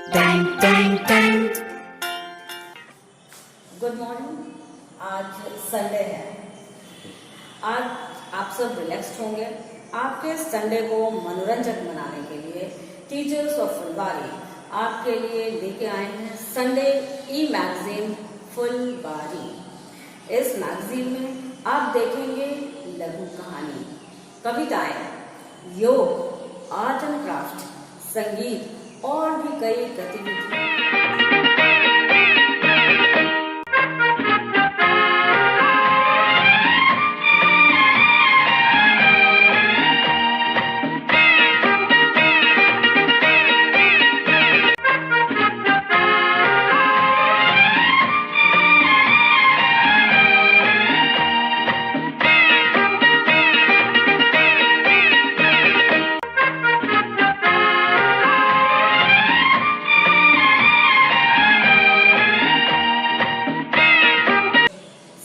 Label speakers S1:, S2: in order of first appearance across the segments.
S1: Dang, dang, dang.
S2: Good morning. आज Sunday है। आज आप सब रिलैक्स्ड होंगे। आपके संडे को मनोरंजक बनाने के लिए टीचर्स ऑफ फुलबारी आपके लिए लेके आए हैं संडे ई मैगजीन फुलबारी। इस मैगजीन में आप देखेंगे लघु कहानी, कविताएं, योग, आर्ट एंड क्राफ्ट, संगीत और भी कई गतिविधियां।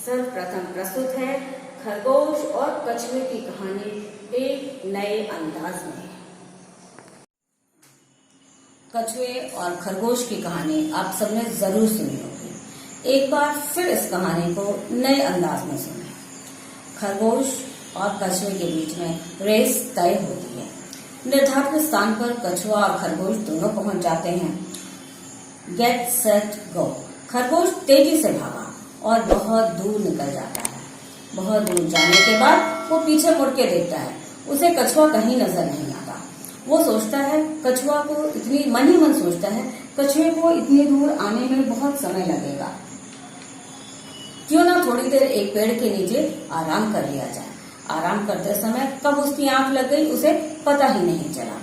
S2: सर्वप्रथम प्रस्तुत है खरगोश और कछुए की कहानी एक नए अंदाज में। कछुए और खरगोश की कहानी आप सबने जरूर सुनी होगी। एक बार फिर इस कहानी को नए अंदाज में सुने। खरगोश और कछुए के बीच में रेस तय होती है। निर्धारित स्थान पर कछुआ और खरगोश दोनों पहुंच जाते हैं। Get set go. खरगोश तेजी से भागा और बहुत दूर निकल जाता है। बहुत दूर जाने के बाद वो पीछे मुड़ के देखता है। उसे कछुआ कहीं नजर नहीं आता। वो सोचता है कछुआ को इतनी मन ही मन सोचता है कछुए को इतनी दूर आने में बहुत समय लगेगा, क्यों ना थोड़ी देर एक पेड़ के नीचे आराम कर लिया जाए। आराम करते समय कब उसकी आंख लग गई उसे पता ही नहीं चला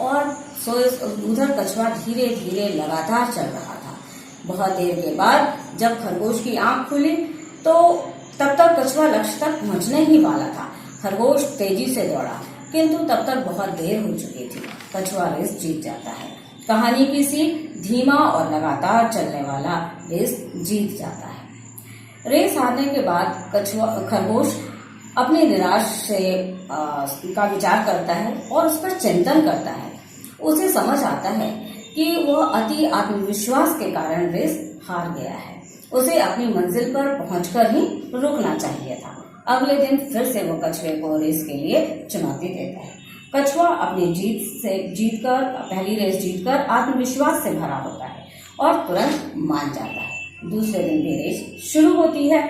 S2: और उधर कछुआ धीरे धीरे लगातार चल रहा था। बहुत देर के बाद जब खरगोश की आंख खुली तो तब तक कछुआ लक्ष्य तक पहुंचने ही वाला था। खरगोश तेजी से दौड़ा किंतु तब तक बहुत देर हो चुकी थी। कछुआ रेस जीत जाता है। कहानी की सीख, धीमा और लगातार चलने वाला रेस जीत जाता है। रेस हारने के बाद खरगोश अपनी निराश से का विचार करता है और उस पर चिंतन करता है। उसे समझ आता है कि वह अति आत्मविश्वास के कारण रेस हार गया है। उसे अपनी मंजिल पर पहुंचकर ही रुकना चाहिए था। अगले दिन फिर से वो कछुए को रेस के लिए चुनौती देता है। कछुआ अपनी पहली रेस जीतकर आत्मविश्वास से भरा होता है और तुरंत मान जाता है। दूसरे दिन भी रेस शुरू होती है।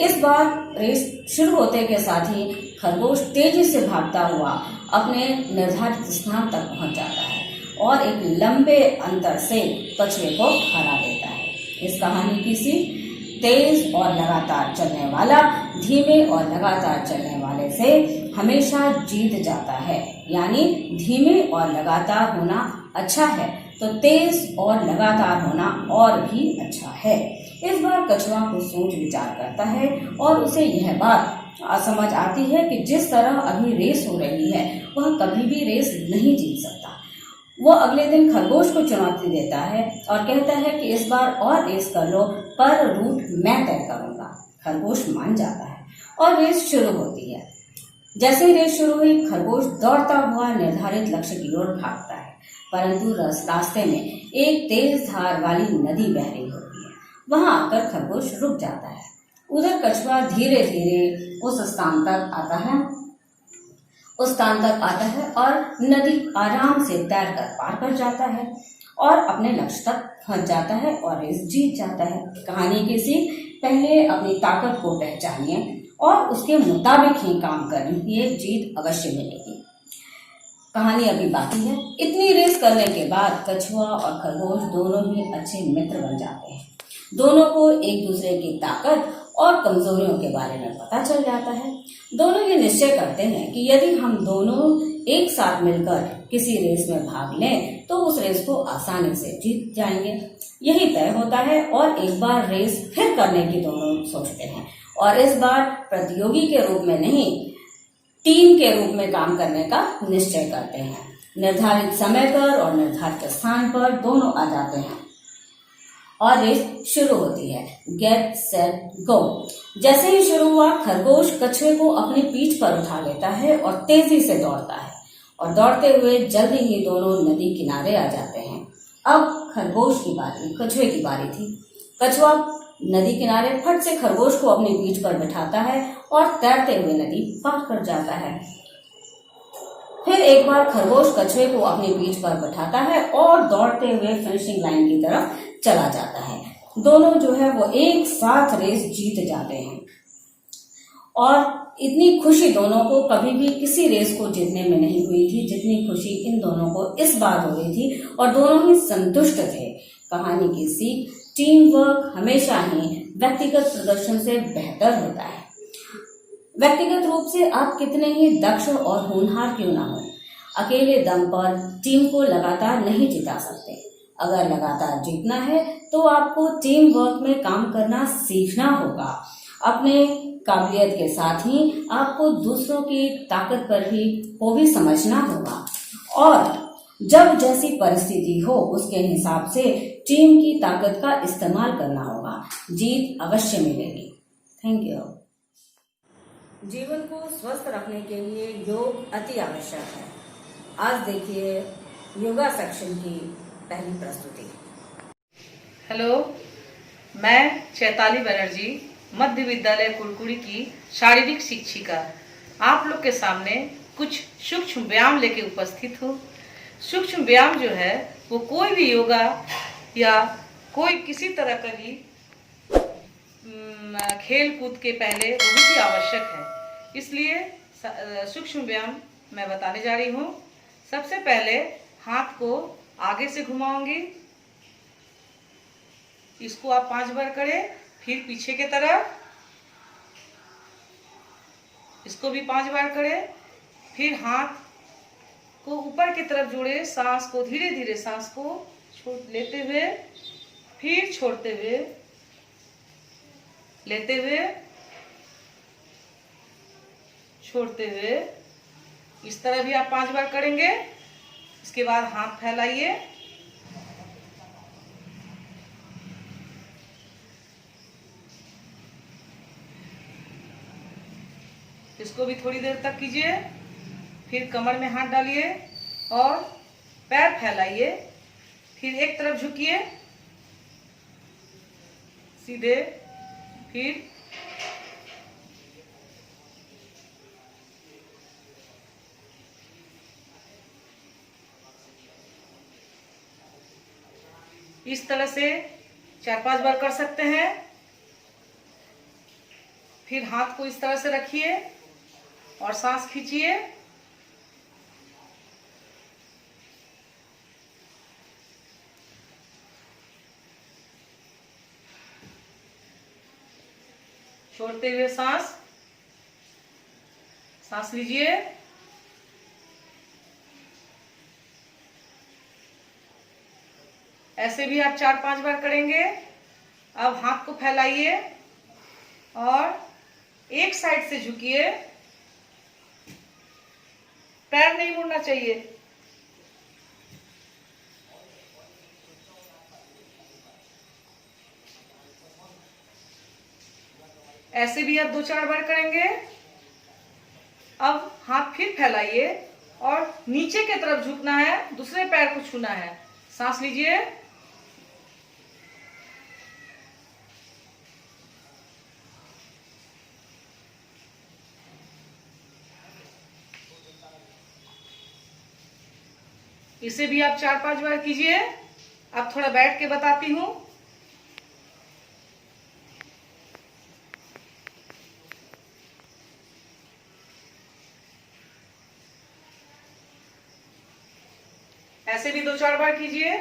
S2: इस बार रेस शुरू होते के साथ ही खरगोश तेजी से भागता हुआ अपने निर्धारित स्थान तक पहुंच जाता है और एक लंबे अंतर से कछुए को हरा देता है। इस कहानी की सीख, तेज और लगातार चलने वाला धीमे और लगातार चलने वाले से हमेशा जीत जाता है। यानी धीमे और लगातार होना अच्छा है तो तेज और लगातार होना और भी अच्छा है। इस बार कछुआ को सोच विचार करता है और उसे यह बात समझ आती है कि जिस तरह अभी रेस हो रही है वह कभी भी रेस नहीं जीत सकता। वो अगले दिन खरगोश को चुनौती देता है और कहता है कि इस बार और रेस कर लो पर रूट मैं तय करूंगा। खरगोश मान जाता है और रेस शुरू होती है। जैसे ही रेस शुरू हुई खरगोश दौड़ता हुआ निर्धारित लक्ष्य की ओर भागता है, परंतु रास्ते में एक तेज धार वाली नदी बह रही होती है। वहां आकर खरगोश रुक जाता है। उधर कछुआ धीरे धीरे उस स्थान तक आता है और नदी आराम से तैरकर पार कर जाता है और अपने लक्ष्य तक पहुंच जाता है और रेस जीत जाता है। कहानी की सीख, पहले अपनी ताकत को पहचानिए और उसके मुताबिक ही काम करें, ये जीत अवश्य मिलेगी। कहानी अभी बाकी है। इतनी रेस करने के बाद कछुआ और खरगोश दोनों ही अच्छे मित्र बन जाते हैं। दोनों को एक दूसरे की ताकत और कमजोरियों के बारे में पता चल जाता है। दोनों ये निश्चय करते हैं कि यदि हम दोनों एक साथ मिलकर किसी रेस में भाग लें तो उस रेस को आसानी से जीत जाएंगे। यही तय होता है और एक बार रेस फिर करने की दोनों सोचते हैं और इस बार प्रतियोगी के रूप में नहीं, टीम के रूप में काम करने का निश्चय करते हैं। निर्धारित समय पर और निर्धारित स्थान पर दोनों आ जाते हैं और रेस शुरू होती है। Get set go. जैसे ही शुरू हुआ खरगोश कछुए को अपनी पीठ पर उठा लेता है और तेजी से दौड़ता है और दौड़ते हुए जल्दी ही दोनों नदी किनारे आ जाते हैं। अब खरगोश की बारी, कछुए की बारी थी। कछुआ नदी किनारे फट से खरगोश को अपने पीठ पर बैठाता है और तैरते हुए नदी पार कर जाता है। फिर एक बार खरगोश कछुए को अपनी पीठ पर बैठाता है और दौड़ते हुए फिनिशिंग लाइन की तरफ चला जाता है। दोनों जो है वो एक साथ रेस जीत जाते हैं और इतनी खुशी दोनों को कभी भी किसी रेस को जीतने में नहीं हुई थी जितनी खुशी इन दोनों को इस बार हो रही थी, और दोनों ही संतुष्ट थे। कहानी की सीख, टीम वर्क हमेशा ही व्यक्तिगत प्रदर्शन से बेहतर होता है। व्यक्तिगत रूप से आप कितने ही दक्ष और होनहार क्यों ना हो, अकेले दम पर टीम को लगातार नहीं जिता सकते। अगर लगातार जीतना है तो आपको टीम वर्क में काम करना सीखना होगा। अपने काबिलियत के साथ ही आपको दूसरों की ताकत पर भी को भी समझना होगा और जब जैसी परिस्थिति हो उसके हिसाब से टीम की ताकत का इस्तेमाल करना होगा। जीत अवश्य मिलेगी। Thank you. जीवन को स्वस्थ रखने के लिए योग अति आवश्यक है। आज देखिए योगा सेक्शन की पहली प्रस्तुति।
S1: हेलो, मैं चैताली बनर्जी, मध्य विद्यालय कुरकुरी की शारीरिक शिक्षिका, आप लोग के सामने कुछ सूक्ष्म व्यायाम लेके उपस्थित हूँ। सूक्ष्म व्यायाम जो है वो कोई भी योगा या कोई किसी तरह का भी खेल कूद के पहले बहुत ही आवश्यक है, इसलिए सूक्ष्म व्यायाम मैं बताने जा रही हूँ। सबसे पहले हाथ को आगे से घुमाऊंगी, इसको आप 5 बार करें। फिर पीछे के तरफ, इसको भी 5 बार करें। फिर हाथ को ऊपर की तरफ जोड़े, सांस को धीरे धीरे सांस को लेते हुए, फिर छोड़ते हुए, लेते हुए, छोड़ते हुए। इस तरह भी आप 5 बार करेंगे। इसके बाद हाथ फैलाइए, इसको भी थोड़ी देर तक कीजिए। फिर कमर में हाथ डालिए और पैर फैलाइए। फिर एक तरफ झुकिए सीधे, फिर इस तरह से 4-5 बार कर सकते हैं। फिर हाथ को इस तरह से रखिए और सांस खींचिए। छोड़ते हुए सांस लीजिए। ऐसे भी आप 4-5 बार करेंगे। अब हाथ को फैलाइए और एक साइड से झुकिए, पैर नहीं मुड़ना चाहिए। ऐसे भी आप 2-4 बार करेंगे। अब हाथ फिर फैलाइए और नीचे की तरफ झुकना है, दूसरे पैर को छूना है। सांस लीजिए, इसे भी आप 4-5 बार कीजिए। अब थोड़ा बैठ के बताती हूँ। ऐसे भी 2-4 बार कीजिए।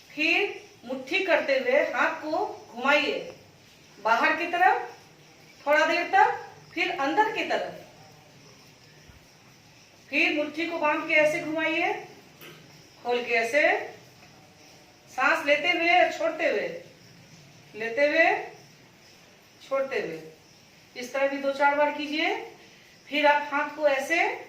S1: फिर मुट्ठी करते हुए हाथ को घुमाइए बाहर की तरफ थोड़ा देर तक, फिर अंदर की तरफ। फिर मुट्ठी को बांध के ऐसे घुमाइए, खोल के ऐसे, सांस लेते हुए और छोड़ते हुए, लेते हुए, छोड़ते हुए। इस तरह भी 2-4 बार कीजिए। फिर आप हाथ को ऐसे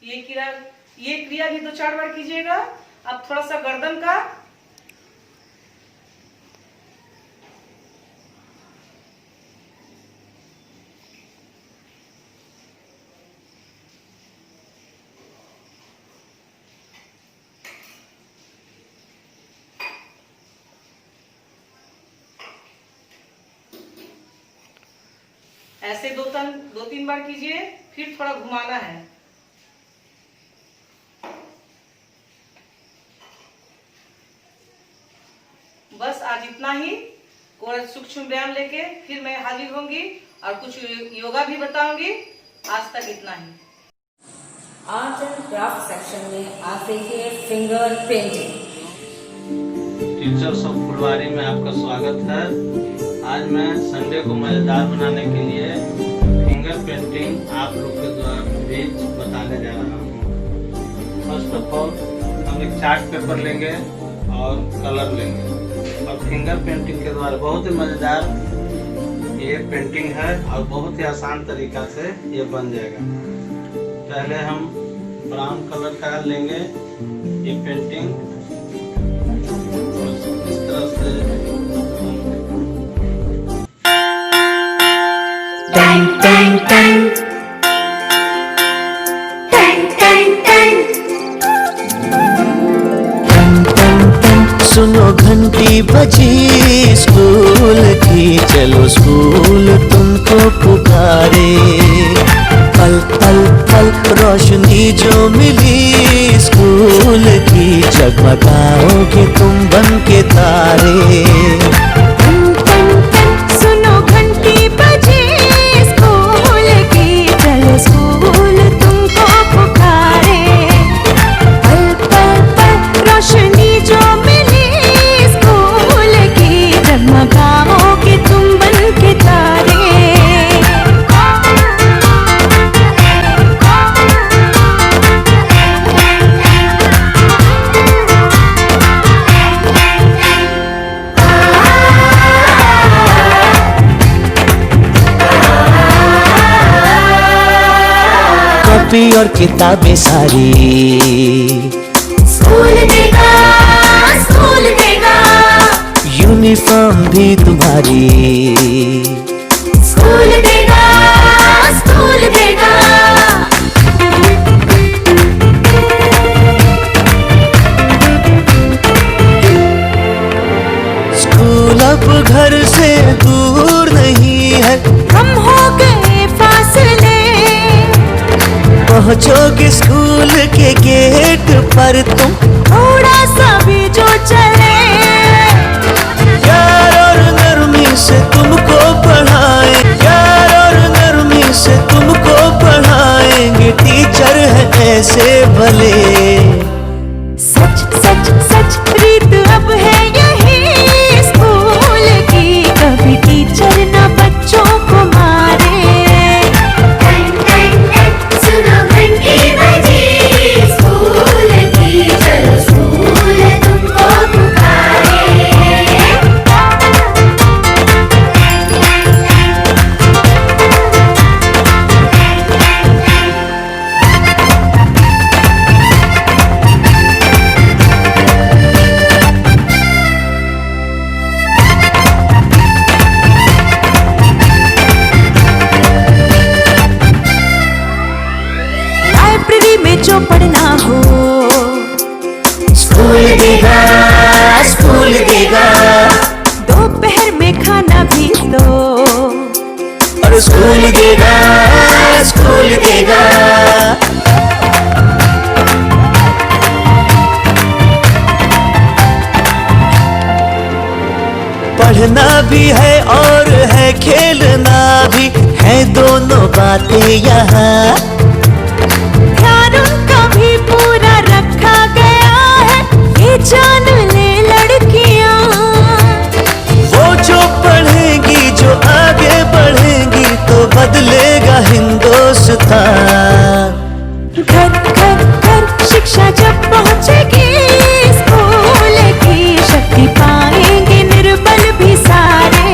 S1: ये क्रिया भी 2-4 बार कीजिएगा। अब थोड़ा सा गर्दन का ऐसे दो तीन बार कीजिए, फिर थोड़ा घुमाना है। बस आज इतना ही। और सूक्ष्म व्यायाम लेके फिर मैं हाजिर होंगी और कुछ योगा भी बताऊंगी। आज तक इतना ही।
S2: आर्ट एंड क्राफ्ट सेक्शन में आप देखिए फिंगर पेंटिंग।
S3: टीचर्स ऑफ फुलवारी में आपका स्वागत है। आज मैं संडे को मजेदार बनाने के लिए फिंगर पेंटिंग आप लोग के द्वारा बीच बताने जा रहा हूँ। फर्स्ट ऑफ ऑल हम एक चार्ट पेपर लेंगे और कलर लेंगे और फिंगर पेंटिंग के द्वारा बहुत ही मजेदार ये पेंटिंग है और बहुत ही आसान तरीका से ये बन जाएगा। पहले हम ब्राउन कलर का लेंगे ये पेंटिंग, इस तरह से
S4: Tang tang tang, tang tang tang,
S5: सुनो घंटी बजी स्कूल की, चलो स्कूल तुमको पुकारे। पल पल पल रोशनी जो मिली स्कूल की, जगमगाओगे तुम बन के तारे।
S4: tang tang tang, सुनो घंटी बजी स्कूल की, चलो स्कूल तुमको पुकारे। पल पल पल रोशनी जो मिली स्कूल की, जगमगाओगे तुम बन के तारे।
S5: कॉपी और किताबें सारी
S4: स्कूल देगा, स्कूल देगा,
S5: यूनिफॉर्म भी तुम्हारी।
S4: स्कूल देगा, स्कूल देगा।
S5: स्कूल अब घर से दूर नहीं है,
S4: हम हो गए फासले,
S5: पहुंचोगे स्कूल के गेट पर तुम।
S4: थोड़ा सा भी जो चले,
S5: प्यार और नरमी से तुमको पढ़ाए, प्यार और नरमी से तुमको पढ़ाएंगे टीचर है ऐसे भले।
S4: सच सच सच प्रीत अब है यही स्कूल की, कभी टीचर न बच्चों को मारे। सुनो घंटी बजी स्कूल की, चलो स्कूल तुमको पुकारे। लाइब्रेरी में जो पढ़ना हो,
S5: स्कूल देगा, स्कूल देगा,
S4: दोपहर में खाना भी दो,
S5: और स्कूल देगा, स्कूल देगा। पढ़ना भी है और है खेलना भी है, दोनों बातें यहाँ।
S4: ध्यान उनका भी पूरा रखा गया है, ये जान ले लड़कियां।
S5: वो जो पढ़ेंगी, जो आगे बढ़ेंगी, तो बदलेगा हिंदुस्तान।
S4: घर घर घर शिक्षा जब पहुंचेगी स्कूल की, शक्ति पाएंगे निर्बल भी सारे।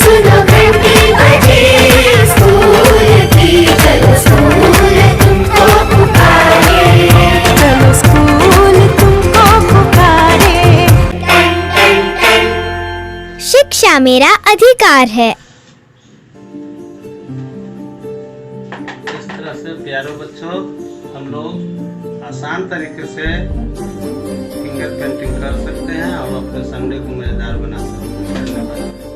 S4: सुनो घंटी बजी स्कूल की, चलो स्कूल तुमको पुकारे। चलो स्कूल तुमको पुकारे।
S6: शिक्षा मेरा अधिकार है।
S3: इस तरह से प्यारे बच्चों हम लोग आसान तरीके से फिंगर पेंटिंग कर सकते हैं और अपने संडे को मजेदार बना सकते हैं। धन्यवाद।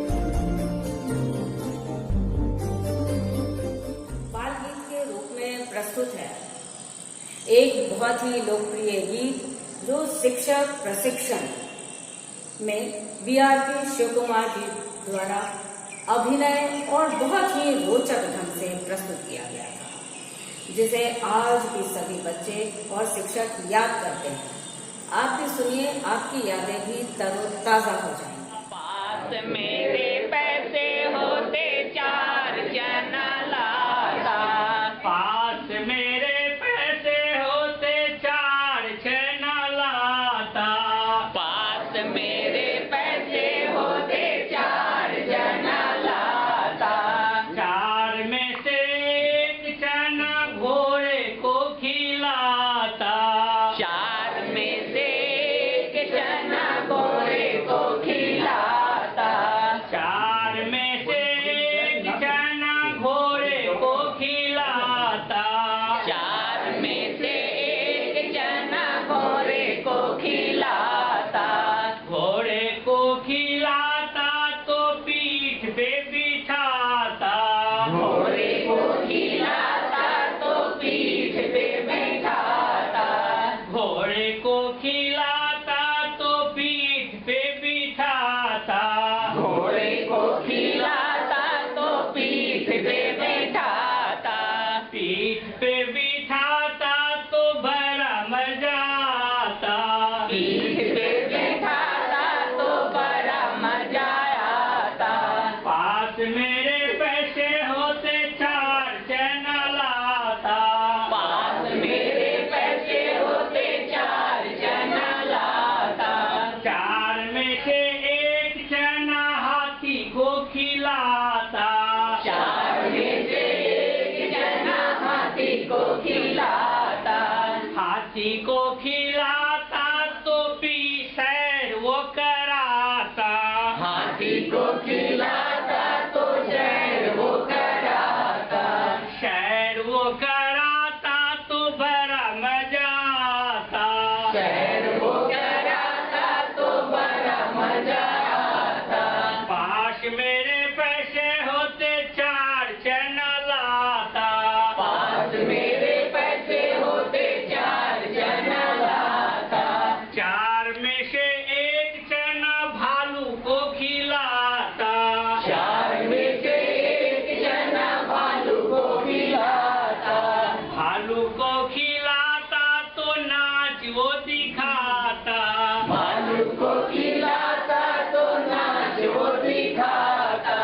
S2: बहुत ही लोकप्रिय गीत जो शिक्षक प्रशिक्षण में बीआरके शिव कुमार जी द्वारा अभिनय और बहुत ही रोचक ढंग से प्रस्तुत किया गया था, जिसे आज भी सभी बच्चे और शिक्षक याद करते हैं। आप भी सुनिए, आपकी यादें भी तरोताजा हो जाएंगी।
S7: पास मेरे पैसे होते चार जना लाता, पास मेरे पैसे होते चार जना लाता, पास मेरे पैसे होते चार जना लाता, चार में से एक जना घोड़े को खिलाता, चार में से एक जना घोड़े को खिलाता, चार में से एक जना घोड़े को खिलाता, चार में से एक जना घोड़े को खिलाता, घोड़े को खिलाता तो पीठ पे बिठाता, घोड़े को खिलाता तो पीठ पे बैठाता, घोड़े को खिलाता तो पीठ पे बिठाता, घोड़े को खिलाता तो पीठ पे बैठाता, पीठ पे बिठाता तो बड़ा मजा आता, पीठ पे बैठाता तो बड़ा मजा आता, पास मेरे पैसे होते चार जना लाता, पास मेरे पैसे होते चार जना लाता, चार में से एक जना हाथी को खिलाता, चार में से एक जना हाथी को खिलाता, हाथी को खिलाता तो सैर वो कराता, हाथी को खिलाता तो सैर वो कराता, सैर वो कराता तो बड़ा मजा आता, सैर वो कराता तो बड़ा मजा आता, पास मेरे पैसे होते चार जना लाता, पास मेरे पैसे होते चार जना लाता, चार में से एक जना भालू को खिलाता, चार में से एक जना भालू को खिलाता, भालू को खिलाता तो नाच वो दिखाता, भालू को खिलाता तो नाच वो दिखाता,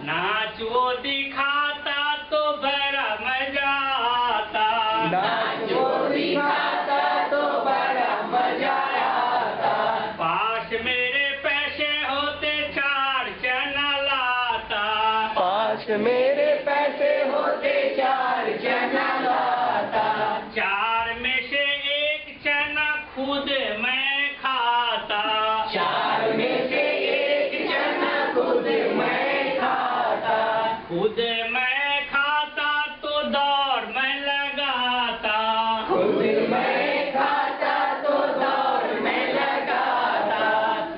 S7: नाच वो दिखाता तो बड़ा मजा आता, नाच वो दिखाता तो बड़ा मजा आता, पास मेरे पैसे होते चार जना लाता, पास मेरे पैसे होते चार जना लाता, चार में से एक जना खुद मैं खाता, चार में से एक जना खुद मैं खाता, खुद मैं खाता तो दौड़ मैं लगाता, खुद मैं खाता तो दौड़ मैं लगाता,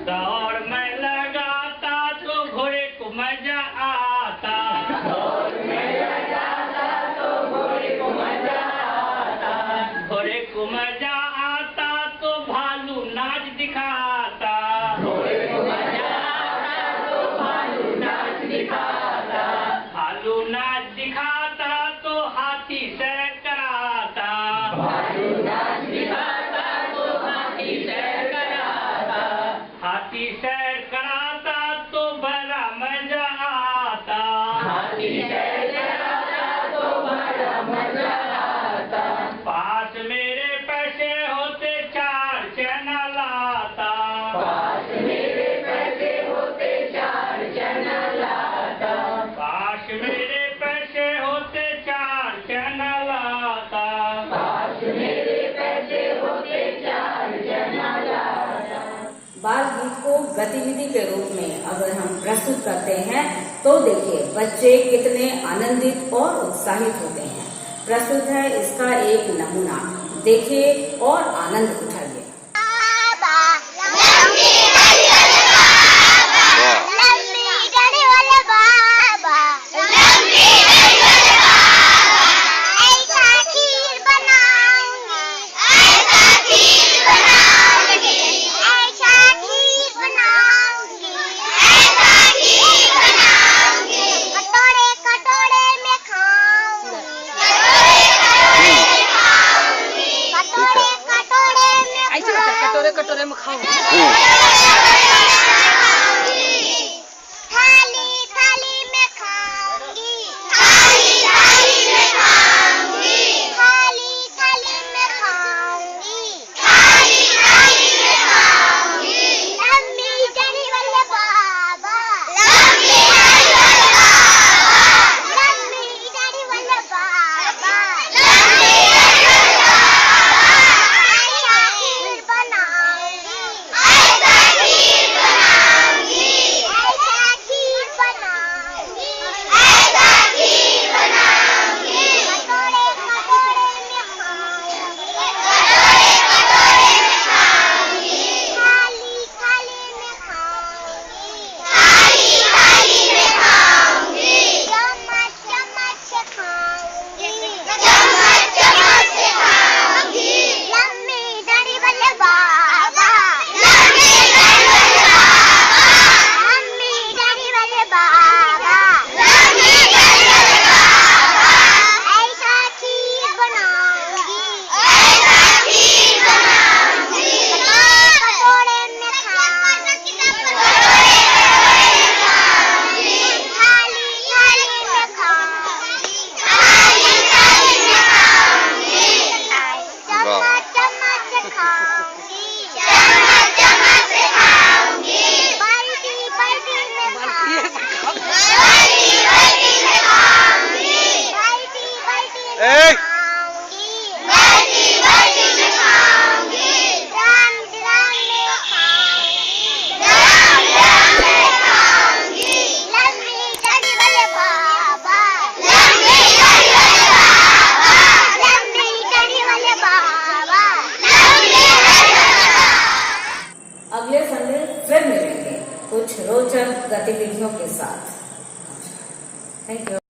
S7: दौड़ मैं लगाता तो घोड़े को मजा आता, दौड़ मैं लगाता तो घोड़े को मजा आता, घोड़े को मजा आता तो भालू नाच दिखाता, घोड़े को मजा आता तो भालू नाच दिखाता, भालू नाच दिखाता तो हाथी सैर कराता, भालू नाच दिखाता तो हाथी सैर कराता, हाथी सैर कराता तो बड़ा मजा आता, हाथी सैर कराता तो बड़ा मजा आता, पास मेरे पैसे होते चार जना लाता, पास मेरे पैसे होते चार जना लाता, पास मेरे पैसे होते चार जना लाता, पास मेरे पैसे होते चार जना लाता।
S2: बाल गीत को गतिविधि के रूप में अगर हम प्रस्तुत करते हैं तो देखिए बच्चे कितने आनंदित और उत्साहित होते हैं। प्रस्तुत है इसका एक नमूना, देखिए और आनंद उठाइए।
S6: ऐसा खीर बनाऊंगी
S8: थाली थाली में खाऊंगी, थाली थाली में खाऊंगी, थाली थाली में खाऊंगी, थाली थाली में खाऊंगी। लम्बी डंडी वाले बाबा, लम्बी डंडी वाले बाबा, लम्बी डंडी वाले बाबा, लम्बी डंडी वाले बाबा। ऐसा खीर बनाऊंगी, ऐसा खीर बनाऊंगी, ऐसा खीर बनाऊंगी, ऐसा खीर बनाऊंगी। कटोरे कटोरे में खाऊंगी, कटोरे कटोरे में खाऊंगी, थाली थाली में खाऊंगी, थाली थाली में खाऊंगी। चम्मच चम्मच से खाऊंगी, चम्मच चम्मच से खाऊंगी। लम्बी डंडी वाले बाबा, लम्बी डंडी वाले बाबा, लम्बी डंडी वाले बाबा, लम्बी डंडी वाले बाबा। ऐसा खीर बनाऊंगी, ऐसा खीर बनाऊंगी। कटोरे में खाऊंगी, कटोरे कटोरे में खाऊंगी, थाली थाली में खाऊंगी, थाली थाली में खाऊंगी। चम्मच चम्मच से खाऊंगी, चम्मच चम्मच से खाऊंगी। बाल्टी बाल्टी में खाऊंगी, बाल्टी बाल्टी में खाऊंगी, बाल्टी बाल्टी में खाऊंगी, बाल्टी बाल्टी में खाऊंगी। ड्रम ड्रम में खाऊंगी, ड्रम ड्रम में खाऊंगी। लम्बी डंडी वाले बाबा, लम्बी डंडी वाले बाबा, लम्बी डंडी वाले बाबा, लम्बी डंडी वाले बाबा।
S2: अगले संडे फिर मिलेंगे कुछ रोचक गतिविधियों के साथ। Thank you.